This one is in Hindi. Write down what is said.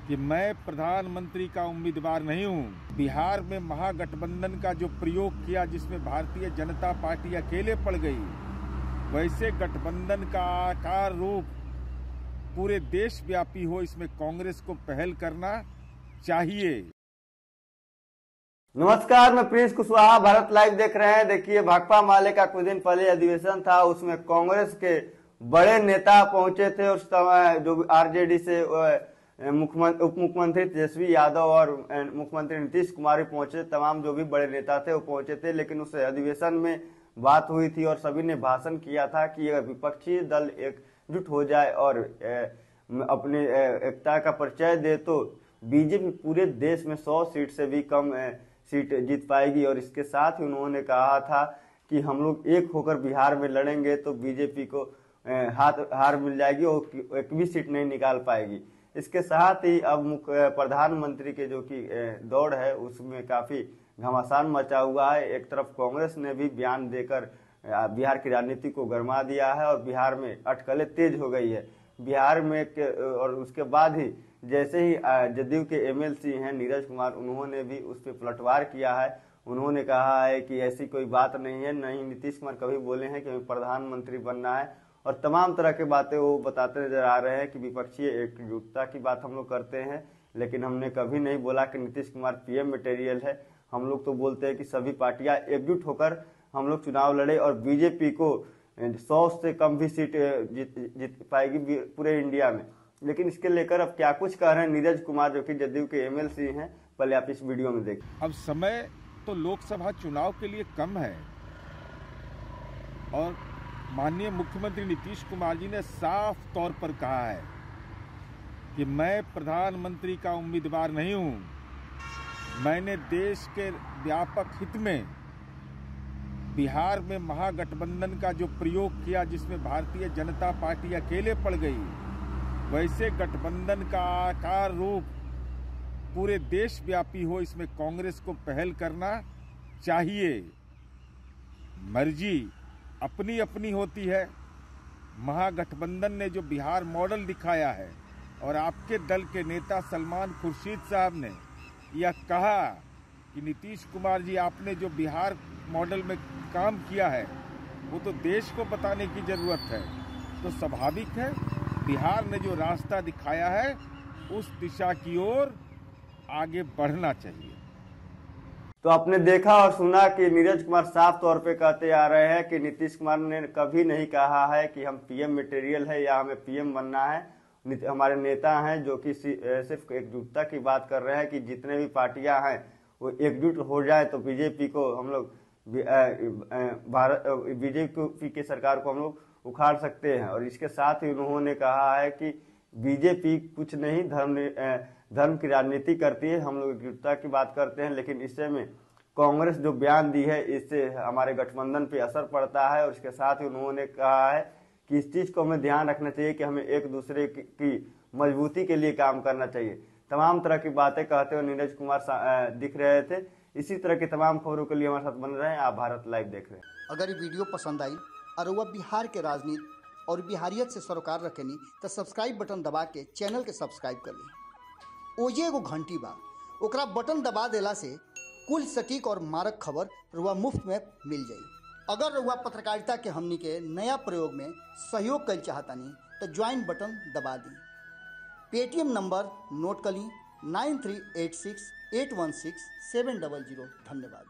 कि मैं प्रधानमंत्री का उम्मीदवार नहीं हूं। बिहार में महागठबंधन का जो प्रयोग किया, जिसमें भारतीय जनता पार्टी अकेले पड़ गई, वैसे गठबंधन का आकार रूप पूरे देश व्यापी हो, इसमें कांग्रेस को पहल करना चाहिए। नमस्कार, मैं प्रिंस कुशवाहा, भारत लाइव देख रहे हैं। देखिए, भाकपा माले का कुछ दिन पहले अधिवेशन था, उसमें कांग्रेस के बड़े नेता पहुंचे थे और जो आरजेडी से उप मुख्यमंत्री तेजस्वी यादव और मुख्यमंत्री नीतीश कुमार भी पहुंचे। तमाम जो भी बड़े नेता थे वो पहुंचे थे, लेकिन उस अधिवेशन में बात हुई थी और सभी ने भाषण किया था कि विपक्षी दल एकजुट हो जाए और अपनी एकता का परिचय दे तो बीजेपी पूरे देश में 100 सीट से भी कम सीट जीत पाएगी। और इसके साथ ही उन्होंने कहा था कि हम लोग एक होकर बिहार में लड़ेंगे तो बीजेपी को हार मिल जाएगी और एक भी सीट नहीं निकाल पाएगी। इसके साथ ही अब प्रधानमंत्री के जो कि दौड़ है उसमें काफी घमासान मचा हुआ है। एक तरफ कांग्रेस ने भी बयान देकर बिहार की राजनीति को गरमा दिया है और बिहार में अटकलें तेज हो गई है बिहार में और उसके बाद ही जैसे ही जदयू के एमएलसी हैं नीरज कुमार, उन्होंने भी उस पर पलटवार किया है। उन्होंने कहा है कि ऐसी कोई बात नहीं है, नहीं नीतीश कुमार कभी बोले हैं कि हमें प्रधानमंत्री बनना है, और तमाम तरह की बातें वो बताते नजर आ रहे हैं कि विपक्षी एकजुटता की बात हम लोग करते हैं, लेकिन हमने कभी नहीं बोला कि नीतीश कुमार पीएम मटेरियल है। हम लोग तो बोलते हैं कि सभी पार्टियां एकजुट होकर हम लोग चुनाव लड़े और बीजेपी को 100 से कम भी सीट जीत पाएगी पूरे इंडिया में। लेकिन इसके लेकर अब क्या कुछ कह रहे हैं नीरज कुमार, जो कि जदयू के एमएलसी हैं, पहले आप इस वीडियो में देखें। अब समय तो लोकसभा चुनाव के लिए कम है और माननीय मुख्यमंत्री नीतीश कुमार जी ने साफ तौर पर कहा है कि मैं प्रधानमंत्री का उम्मीदवार नहीं हूं। मैंने देश के व्यापक हित में बिहार में महागठबंधन का जो प्रयोग किया, जिसमें भारतीय जनता पार्टी अकेले पड़ गई, वैसे गठबंधन का आकार रूप पूरे देश व्यापी हो, इसमें कांग्रेस को पहल करना चाहिए। मर्जी अपनी अपनी होती है। महागठबंधन ने जो बिहार मॉडल दिखाया है और आपके दल के नेता सलमान खुर्शीद साहब ने यह कहा कि नीतीश कुमार जी, आपने जो बिहार मॉडल में काम किया है वो तो देश को बताने की जरूरत है। तो स्वाभाविक है बिहार ने जो रास्ता दिखाया है उस दिशा की ओर आगे बढ़ना चाहिए। तो आपने देखा और सुना कि नीरज कुमार साफ तौर पे कहते आ रहे हैं कि नीतीश कुमार ने कभी नहीं कहा है कि हम पीएम मटेरियल है या हमें पीएम बनना है। हमारे नेता हैं जो कि सिर्फ एकजुटता की बात कर रहे हैं कि जितने भी पार्टियां हैं वो एकजुट हो जाए तो बीजेपी को हम लोग बीजेपी की सरकार को हम लोग उखाड़ सकते हैं। और इसके साथ ही उन्होंने कहा है कि बीजेपी कुछ नहीं धर्म की राजनीति करती है, हम लोग एकजुटता की बात करते हैं, लेकिन इससे में कांग्रेस जो बयान दी है इससे हमारे गठबंधन पे असर पड़ता है। और इसके साथ ही उन्होंने कहा है कि इस चीज को हमें ध्यान रखना चाहिए कि हमें एक दूसरे की मजबूती के लिए काम करना चाहिए। तमाम तरह की बातें कहते हुए नीरज कुमार दिख रहे थे। इसी तरह की तमाम खबरों के लिए हमारे साथ बन रहे हैं। आप भारत लाइव देख रहे हैं। अगर ये वीडियो पसंद आई और वह बिहार के राजनीति और बिहारियत से सरोकार रखेनी तो सब्सक्राइब बटन दबा के चैनल के सब्सक्राइब कर ली। ओजे एगो घंटी बा, ओकरा बटन दबा देला से कुल सटीक और मारक खबर रुआ मुफ्त में मिल जाई। अगर रुआ पत्रकारिता के हमनी के नया प्रयोग में सहयोग कर चाहतानी तो ज्वाइन बटन दबा दी। पेटीएम नंबर नोट कर ली 9386816700। धन्यवाद।